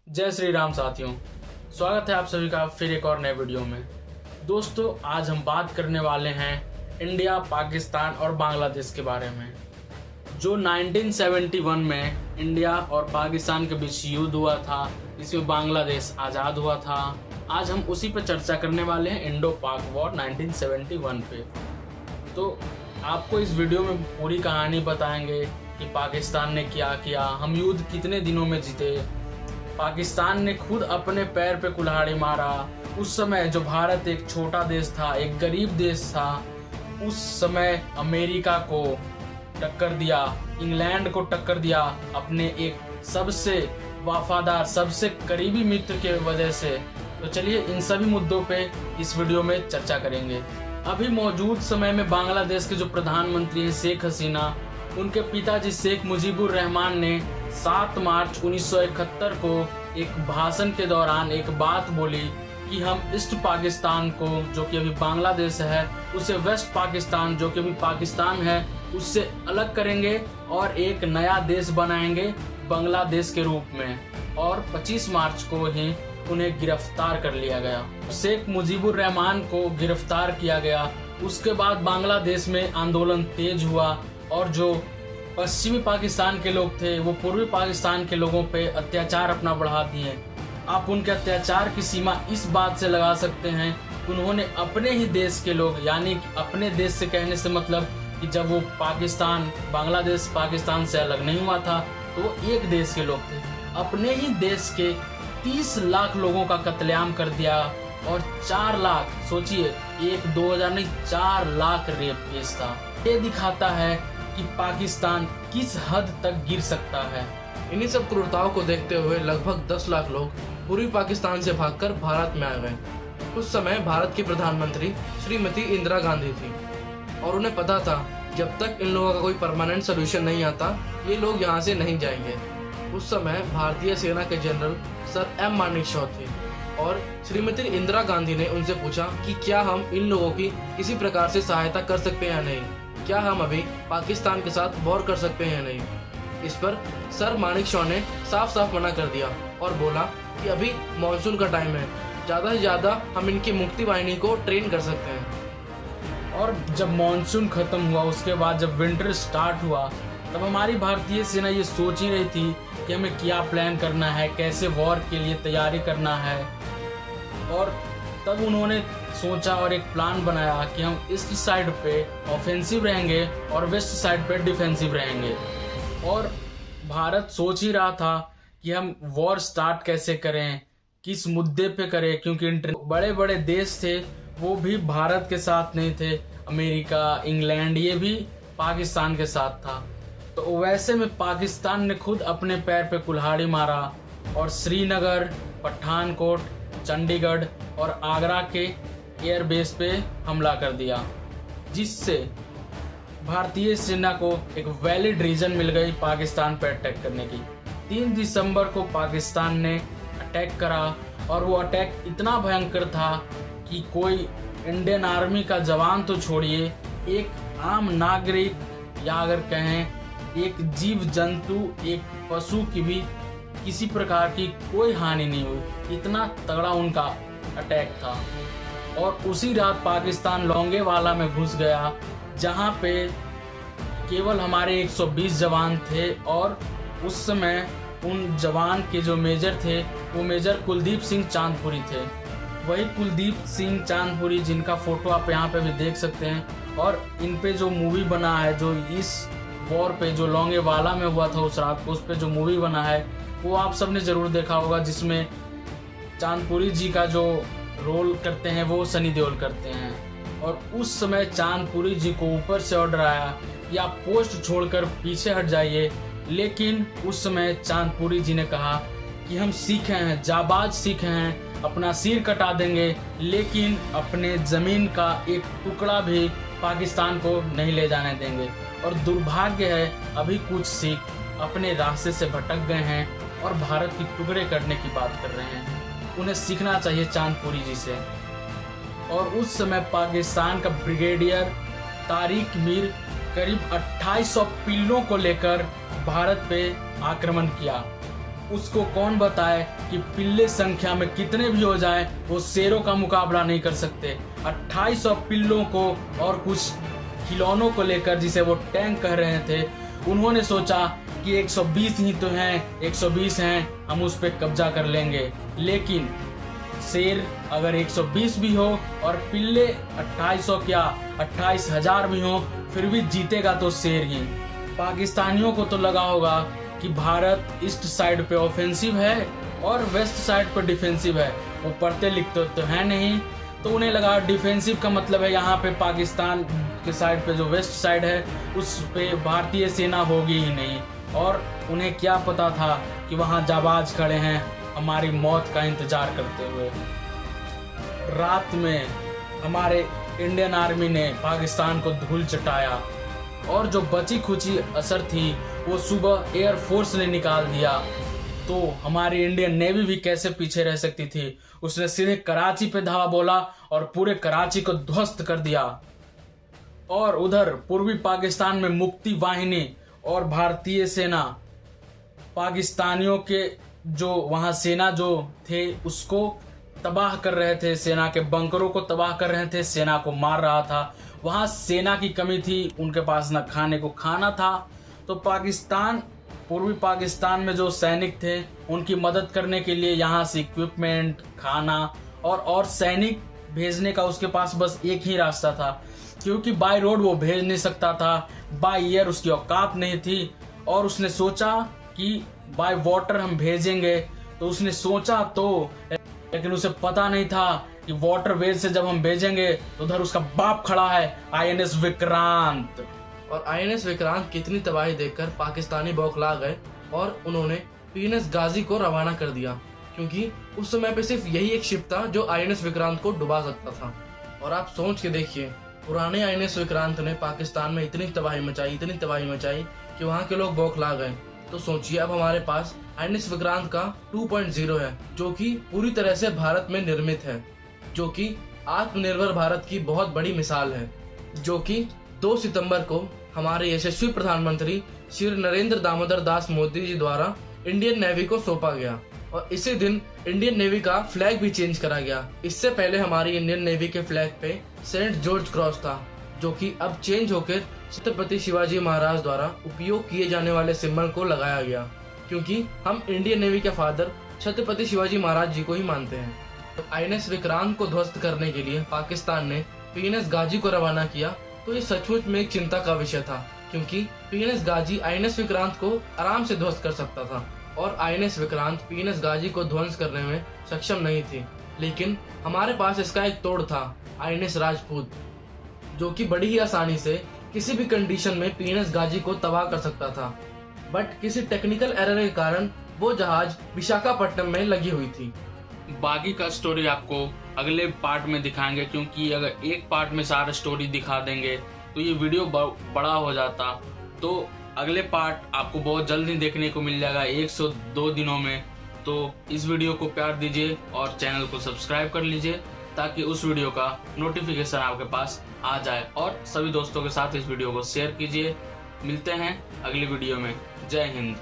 जय श्री राम साथियों, स्वागत है आप सभी का फिर एक और नए वीडियो में। दोस्तों, आज हम बात करने वाले हैं इंडिया, पाकिस्तान और बांग्लादेश के बारे में। जो 1971 में इंडिया और पाकिस्तान के बीच युद्ध हुआ था, इसमें बांग्लादेश आज़ाद हुआ था। आज हम उसी पर चर्चा करने वाले हैं, इंडो पाक वॉर 1971 पे। तो आपको इस वीडियो में पूरी कहानी बताएंगे कि पाकिस्तान ने क्या किया, हम युद्ध कितने दिनों में जीते, पाकिस्तान ने खुद अपने पैर पे कुल्हाड़ी मारा। उस समय जो भारत एक छोटा देश था, एक गरीब देश था, उस समय अमेरिका को टक्कर दिया, इंग्लैंड को टक्कर दिया अपने एक सबसे वफादार, सबसे करीबी मित्र के वजह से। तो चलिए इन सभी मुद्दों पे इस वीडियो में चर्चा करेंगे। अभी मौजूद समय में बांग्लादेश के जो प्रधानमंत्री हैं शेख हसीना, उनके पिताजी शेख मुजीबुर रहमान ने 7 मार्च 1971 को एक भाषण के दौरान एक बात बोली कि हम ईस्ट पाकिस्तान को, जो कि अभी बांग्लादेश है, उसे वेस्ट पाकिस्तान, जो कि अभी पाकिस्तान है, उससे अलग करेंगे और एक नया देश बनाएंगे बांग्लादेश के रूप में। और 25 मार्च को ही उन्हें गिरफ्तार कर लिया गया। शेख मुजीबुर रहमान को गिरफ्तार किया गया। उसके बाद बांग्लादेश में आंदोलन तेज हुआ और जो पश्चिमी पाकिस्तान के लोग थे वो पूर्वी पाकिस्तान के लोगों पे अत्याचार अपना बढ़ा दिए। आप उनके अत्याचार की सीमा इस बात से लगा सकते हैं, उन्होंने अपने ही देश के लोग, यानी अपने देश से कहने से मतलब कि जब वो पाकिस्तान, बांग्लादेश पाकिस्तान से अलग नहीं हुआ था तो वो एक देश के लोग थे, अपने ही देश के 30 लाख लोगों का कत्लेआम कर दिया। और 4 लाख, सोचिए, 1-2 नहीं, 4 लाख रेप केस था। ये दिखाता है कि पाकिस्तान किस हद तक गिर सकता है। इन्हीं सब क्रूरताओं को देखते हुए लगभग 10 लाख लोग पूर्वी पाकिस्तान से भागकर भारत में आ गए। उस समय भारत की प्रधानमंत्री श्रीमती इंदिरा गांधी थी और उन्हें पता था जब तक इन लोगों का कोई परमानेंट सोल्यूशन नहीं आता, ये लोग यहाँ से नहीं जाएंगे। उस समय भारतीय सेना के जनरल सर एम मानेकशॉ थे और श्रीमती इंदिरा गांधी ने उनसे पूछा कि क्या हम इन लोगों की किसी प्रकार से सहायता कर सकते हैं या नहीं, क्या हम अभी पाकिस्तान के साथ वॉर कर सकते हैं या नहीं। इस पर सर मानेकशॉ ने साफ साफ मना कर दिया और बोला कि अभी मॉनसून का टाइम है, ज़्यादा से ज़्यादा हम इनकी मुक्ति वाहिनी को ट्रेन कर सकते हैं। और जब मॉनसून खत्म हुआ, उसके बाद जब विंटर स्टार्ट हुआ, तब हमारी भारतीय सेना ये सोच ही रही थी कि हमें क्या प्लान करना है, कैसे वॉर के लिए तैयारी करना है। और तब उन्होंने सोचा और एक प्लान बनाया कि हम ईस्ट साइड पे ऑफेंसिव रहेंगे और वेस्ट साइड पे डिफेंसिव रहेंगे। और भारत सोच ही रहा था कि हम वॉर स्टार्ट कैसे करें, किस मुद्दे पे करें, क्योंकि बड़े बड़े देश थे वो भी भारत के साथ नहीं थे। अमेरिका, इंग्लैंड, ये भी पाकिस्तान के साथ था। तो वैसे में पाकिस्तान ने खुद अपने पैर पे कुल्हाड़ी मारा और श्रीनगर, पठानकोट, चंडीगढ़ और आगरा के एयरबेस पे हमला कर दिया, जिससे भारतीय सेना को एक वैलिड रीजन मिल गई पाकिस्तान पर अटैक करने की। 3 दिसंबर को पाकिस्तान ने अटैक करा और वो अटैक इतना भयंकर था कि कोई इंडियन आर्मी का जवान तो छोड़िए, एक आम नागरिक या अगर कहें एक जीव जंतु, एक पशु की भी किसी प्रकार की कोई हानि नहीं हुई। इतना तगड़ा उनका अटैक था। और उसी रात पाकिस्तान लोंगेवाला में घुस गया, जहां पे केवल हमारे 120 जवान थे। और उस समय उन जवान के जो मेजर थे वो मेजर कुलदीप सिंह चांदपुरी थे। वही कुलदीप सिंह चांदपुरी जिनका फोटो आप यहाँ पे भी देख सकते हैं। और इन पे जो मूवी बना है, जो इस वॉर पे जो लोंगेवाला में हुआ था उस रात को, उस पे जो मूवी बना है वो आप सबने ज़रूर देखा होगा, जिसमें चांदपुरी जी का जो रोल करते हैं वो सनी देओल करते हैं। और उस समय चांदपुरी जी को ऊपर से ऑर्डर आया कि आप पोस्ट छोड़कर पीछे हट जाइए, लेकिन उस समय चांदपुरी जी ने कहा कि हम सिख हैं, जाबाज सिख हैं, अपना सिर कटा देंगे, लेकिन अपने ज़मीन का एक टुकड़ा भी पाकिस्तान को नहीं ले जाने देंगे। और दुर्भाग्य है, अभी कुछ सिख अपने रास्ते से भटक गए हैं और भारत की टुकड़े करने की बात कर रहे हैं। उन्हें सीखना चाहिए चांदपुरी जी से। और उस समय पाकिस्तान का ब्रिगेडियर तारिक मीर करीब 2800 पिल्लों को लेकर भारत पे आक्रमण किया। उसको कौन बताए कि पिल्ले संख्या में कितने भी हो जाए वो शेरों का मुकाबला नहीं कर सकते। 2800 पिल्लों को और कुछ खिलौनों को लेकर, जिसे वो टैंक कह रहे थे, उन्होंने सोचा कि 120 ही तो हैं, 120 हैं, हम उस पर कब्जा कर लेंगे। लेकिन शेर अगर 120 भी हो और पिल्ले 2800 क्या 28,000 भी हो, फिर भी जीतेगा तो शेर ही। पाकिस्तानियों को तो लगा होगा कि भारत ईस्ट साइड पे ऑफेंसिव है और वेस्ट साइड पे डिफेंसिव है। वो पढ़ते लिखते तो है नहीं, तो उन्हें लगा डिफेंसिव का मतलब है यहाँ पे पाकिस्तान के साइड पे जो वेस्ट साइड है उस पे भारतीय सेना होगी ही नहीं। और उन्हें क्या पता था कि वहाँ जाबाज खड़े हैं हमारी मौत का इंतजार करते हुए। रात में हमारे इंडियन आर्मी ने पाकिस्तान को धूल चटाया और जो बची खुची असर थी वो सुबह एयरफोर्स ने निकाल दिया। तो हमारी इंडियन नेवी भी कैसे पीछे रह सकती थी, उसने सीधे कराची पे धावा बोला और पूरे कराची को ध्वस्त कर दिया। और उधर पूर्वी पाकिस्तान में मुक्ति वाहिनी और भारतीय सेना पाकिस्तानियों के जो वहाँ सेना जो थे उसको तबाह कर रहे थे, सेना के बंकरों को तबाह कर रहे थे, सेना को मार रहा था। वहाँ सेना की कमी थी, उनके पास न खाने को खाना था। तो पाकिस्तान, पूर्वी पाकिस्तान में जो सैनिक थे उनकी मदद करने के लिए यहाँ से इक्विपमेंट, खाना और सैनिक भेजने का उसके पास बस एक ही रास्ता था, क्योंकि बाय रोड वो भेज नहीं सकता था, बाय एयर उसकी औकात नहीं थी। और उसने सोचा कि बाय वाटर हम भेजेंगे, तो उसने सोचा तो, लेकिन उसे पता नहीं था कि वाटर वेज से जब हम भेजेंगे तो उधर उसका बाप खड़ा है, INS विक्रांत। और INS विक्रांत की इतनी तबाही देखकर पाकिस्तानी बौखला गए और उन्होंने PNS गाजी को रवाना कर दिया, क्योंकि उस समय पे सिर्फ यही एक शिप था जो INS विक्रांत को डुबा सकता था। और आप सोच के देखिए, पुराने INS विक्रांत ने पाकिस्तान में इतनी तबाही मचाई कि वहाँ के लोग बौखला गए। तो सोचिए अब हमारे पास INS विक्रांत का 2.0 है, जो कि पूरी तरह से भारत में निर्मित है, जो कि आत्मनिर्भर भारत की बहुत बड़ी मिसाल है, जो कि 2 सितंबर को हमारे यशस्वी प्रधानमंत्री श्री नरेंद्र दामोदर दास मोदी जी द्वारा इंडियन नेवी को सौंपा गया। और इसी दिन इंडियन नेवी का फ्लैग भी चेंज करा गया। इससे पहले हमारी इंडियन नेवी के फ्लैग पे सेंट जॉर्ज क्रॉस था, जो कि अब चेंज होकर छत्रपति शिवाजी महाराज द्वारा उपयोग किए जाने वाले सिंबल को लगाया गया, क्योंकि हम इंडियन नेवी के फादर छत्रपति शिवाजी महाराज जी को ही मानते हैं। तो INS विक्रांत को ध्वस्त करने के लिए पाकिस्तान ने PNS गाजी को रवाना किया, तो ये सचमुच में एक चिंता का विषय था, क्योंकि PNS गाजी INS विक्रांत को आराम से ध्वस्त कर सकता था और INS विक्रांत PNS गाजी को ध्वंस करने में सक्षम नहीं थी। लेकिन हमारे पास इसका एक तोड़ था, INS राजपूत, जो कि बड़ी ही आसानी से किसी भी कंडीशन में PNS गाजी को तबाह कर सकता था। बट किसी टेक्निकल एरर के कारण वो जहाज विशाखापट्टनम में लगी हुई थी। बाकी का स्टोरी आपको अगले पार्ट में दिखाएंगे, क्योंकि अगर एक पार्ट में सारा स्टोरी दिखा देंगे तो ये वीडियो बड़ा हो जाता। तो अगले पार्ट आपको बहुत जल्दी देखने को मिल जाएगा, 102 दिनों में। तो इस वीडियो को प्यार दीजिए और चैनल को सब्सक्राइब कर लीजिए, ताकि उस वीडियो का नोटिफिकेशन आपके पास आ जाए। और सभी दोस्तों के साथ इस वीडियो को शेयर कीजिए। मिलते हैं अगली वीडियो में। जय हिंद।